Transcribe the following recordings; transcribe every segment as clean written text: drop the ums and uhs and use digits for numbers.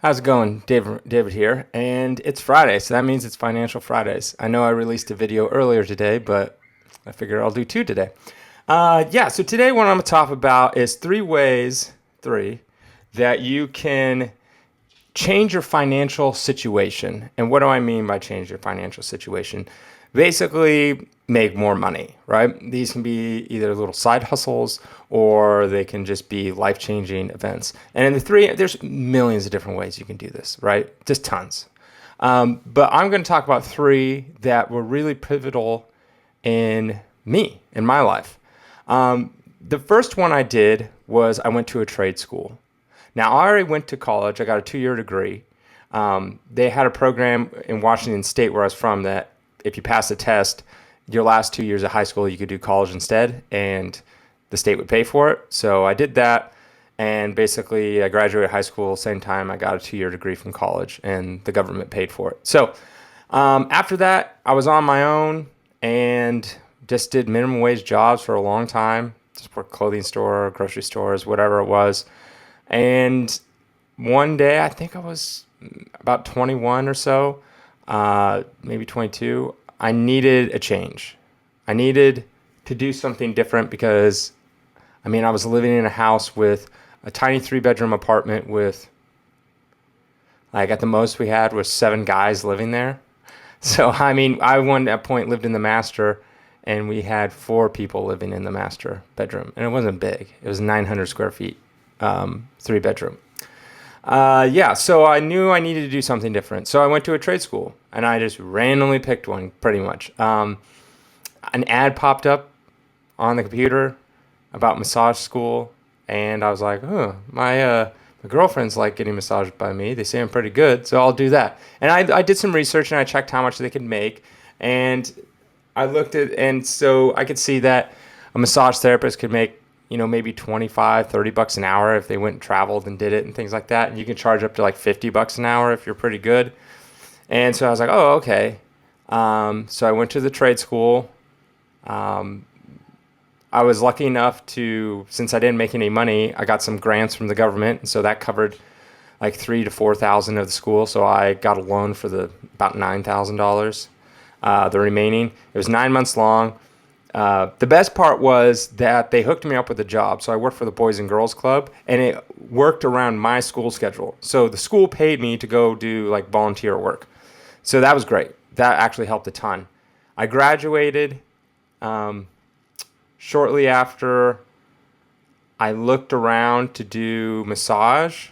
How's it going? David here, and it's Friday, so that means it's Financial Fridays. I know I released a video earlier today, but I figure I'll do two today. So today what I'm going to talk about is three, that you can change your financial situation. And what do I mean by change your financial situation? Basically, make more money, right? These can be either little side hustles or they can just be life changing events. And in the three, there's millions of different ways you can do this, right? Just tons. But I'm going to talk about three that were really pivotal in my life. The first one I did was I went to a trade school. Now, I already went to college. I got a 2-year degree. They had a program in Washington State where I was from that if you pass the test, your last 2 years of high school, you could do college instead, and the state would pay for it. So I did that, and basically I graduated high school same time I got a 2-year degree from college, and the government paid for it. So after that, I was on my own and just did minimum wage jobs for a long time, just for clothing store, grocery stores, whatever it was. And one day, I think I was about 21 or so, maybe 22. I needed a change. I needed to do something different because, I was living in a house with a tiny 3-bedroom apartment with, like, at the most we had was 7 guys living there. So, I one at a point lived in the master, and we had 4 people living in the master bedroom, and it wasn't big. It was 900 square feet, 3-bedroom. So I knew I needed to do something different. So I went to a trade school, and I just randomly picked one, pretty much. An ad popped up on the computer about massage school, and I was like, my girlfriend's like getting massaged by me. They say I'm pretty good, so I'll do that. And I did some research, and I checked how much they could make, and I looked at, and so I could see that a massage therapist could make, maybe 25, $30 an hour if they went and traveled and did it and things like that. And you can charge up to like $50 an hour if you're pretty good. And so I was like, oh, okay. So I went to the trade school. I was lucky enough to, since I didn't make any money, I got some grants from the government. And so that covered like 3,000 to 4,000 of the school. So I got a loan for about $9,000. The remaining, it was 9 months long. The best part was that they hooked me up with a job. So I worked for the Boys and Girls Club, and it worked around my school schedule. So the school paid me to go do like volunteer work. So that was great. That actually helped a ton. I graduated shortly after. I looked around to do massage,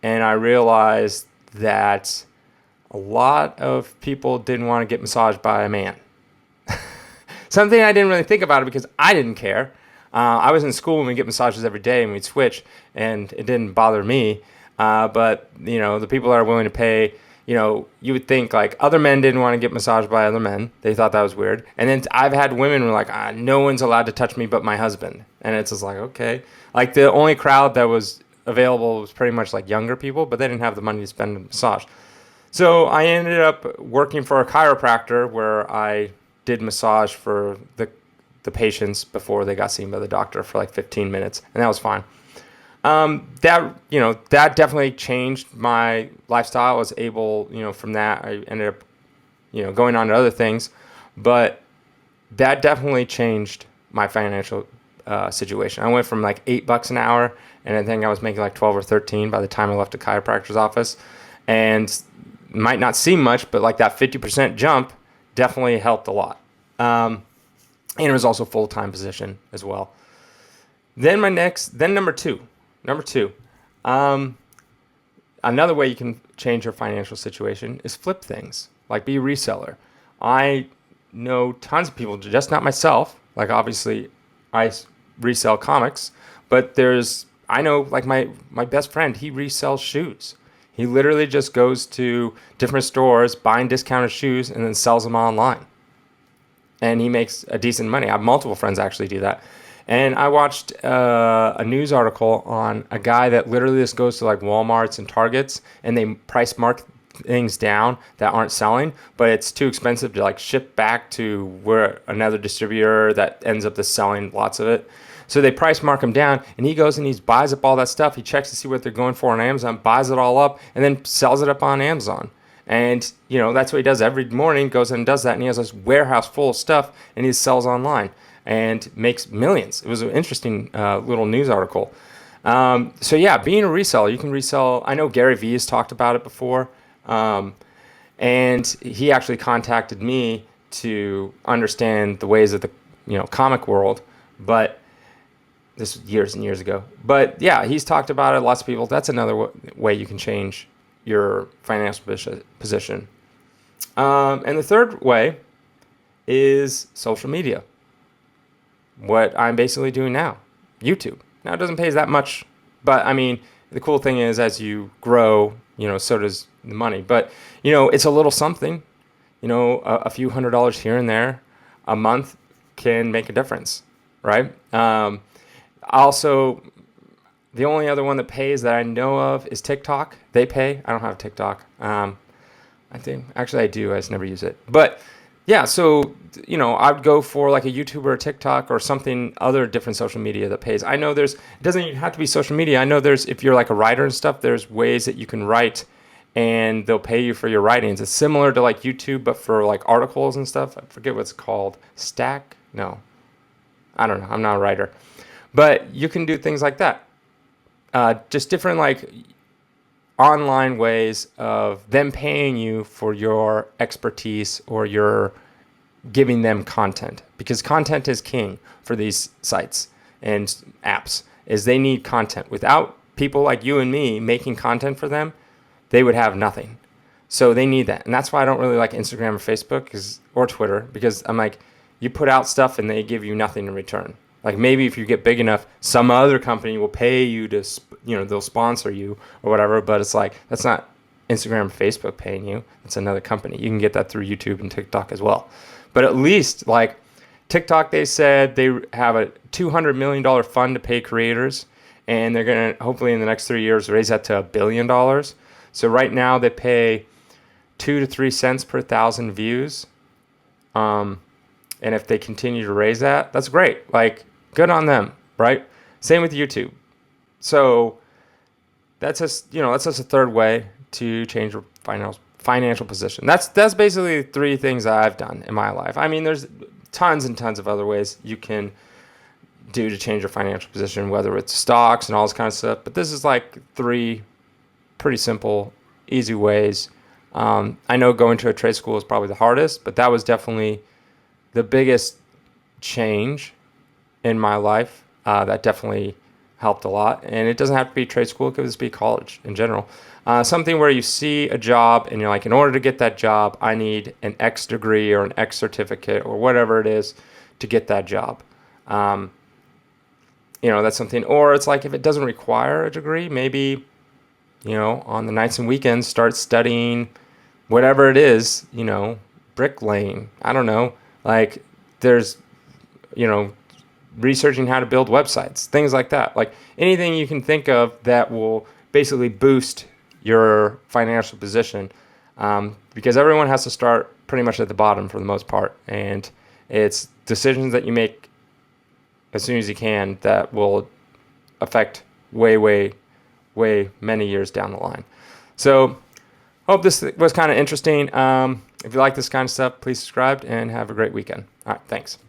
and I realized that a lot of people didn't want to get massaged by a man. Something I didn't really think about it because I didn't care. I was in school and we'd get massages every day and we'd switch, and it didn't bother me. But the people that are willing to pay, you would think like other men didn't want to get massaged by other men. They thought that was weird. And then I've had women who were like, no one's allowed to touch me but my husband. And it's just like, okay. Like the only crowd that was available was pretty much like younger people, but they didn't have the money to spend on massage. So I ended up working for a chiropractor where I did massage for the patients before they got seen by the doctor for like 15 minutes, and that was fine. That definitely changed my lifestyle. I was able, from that I ended up, going on to other things, but that definitely changed my financial situation. I went from like $8 an hour, and I think I was making like 12 or 13 by the time I left the chiropractor's office, and might not seem much, but like that 50% jump definitely helped a lot. And it was also a full-time position as well. Then number two, another way you can change your financial situation is flip things, like be a reseller. I know tons of people, just not myself. Like obviously I resell comics, but I know like my best friend, he resells shoes. He literally just goes to different stores, buying discounted shoes, and then sells them online. And he makes a decent money. I have multiple friends actually do that. And I watched a news article on a guy that literally just goes to like Walmarts and Targets, and they price mark things down that aren't selling, but it's too expensive to like ship back to where another distributor that ends up just selling lots of it. So they price mark them down, and he goes and he buys up all that stuff. He checks to see what they're going for on Amazon, buys it all up, and then sells it up on Amazon. And, that's what he does every morning, goes and does that, and he has this warehouse full of stuff, and he sells online and makes millions. It was an interesting little news article. So yeah, being a reseller, you can resell. I know Gary Vee has talked about it before, and he actually contacted me to understand the ways of the comic world, but this was years and years ago. But yeah, he's talked about it. Lots of people. That's another way you can change your financial position. And the third way is social media. What I'm basically doing now, YouTube. Now, it doesn't pay that much, but I mean, the cool thing is as you grow, so does the money. But, it's a little something, a few $100s here and there a month can make a difference, right? Also, the only other one that pays that I know of is TikTok. They pay. I don't have TikTok. I think, actually I do, I just never use it. But yeah, so, I'd go for like a YouTuber or TikTok or something, other different social media that pays. I know it doesn't even have to be social media. I know if you're like a writer and stuff, there's ways that you can write and they'll pay you for your writings. It's similar to like YouTube, but for like articles and stuff. I forget what it's called. Stack? No. I don't know. I'm not a writer. But you can do things like that. Just different like online ways of them paying you for your expertise or your giving them content, because content is king for these sites and apps. Is they need content. Without people like you and me making content for them, they would have nothing. So they need that. And that's why I don't really like Instagram or Facebook or Twitter, because I'm like, you put out stuff and they give you nothing in return. Like maybe if you get big enough, some other company will pay you to, they'll sponsor you or whatever. But it's like, that's not Instagram or Facebook paying you. It's another company. You can get that through YouTube and TikTok as well. But at least like TikTok, they said they have a $200 million fund to pay creators. And they're going to, hopefully in the next 3 years, raise that to $1 billion. So right now they pay 2 to 3 cents per 1,000 views. And if they continue to raise that, that's great. Like, good on them, right? Same with YouTube. So that's just a third way to change your financial position. That's basically 3 things that I've done in my life. I mean, there's tons and tons of other ways you can do to change your financial position, whether it's stocks and all this kind of stuff. But this is like 3 pretty simple, easy ways. I know going to a trade school is probably the hardest, but that was definitely the biggest change in my life. That definitely helped a lot. And it doesn't have to be trade school. It could just be college in general. Something where you see a job and you're like, in order to get that job, I need an X degree or an X certificate or whatever it is to get that job. That's something. Or it's like if it doesn't require a degree, maybe, on the nights and weekends, start studying whatever it is, bricklaying. I don't know. Like there's, researching how to build websites, things like that. Like anything you can think of that will basically boost your financial position, because everyone has to start pretty much at the bottom for the most part. And it's decisions that you make as soon as you can that will affect way many years down the line. So hope this was kind of interesting. If you like this kind of stuff, please subscribe and have a great weekend. All right, thanks.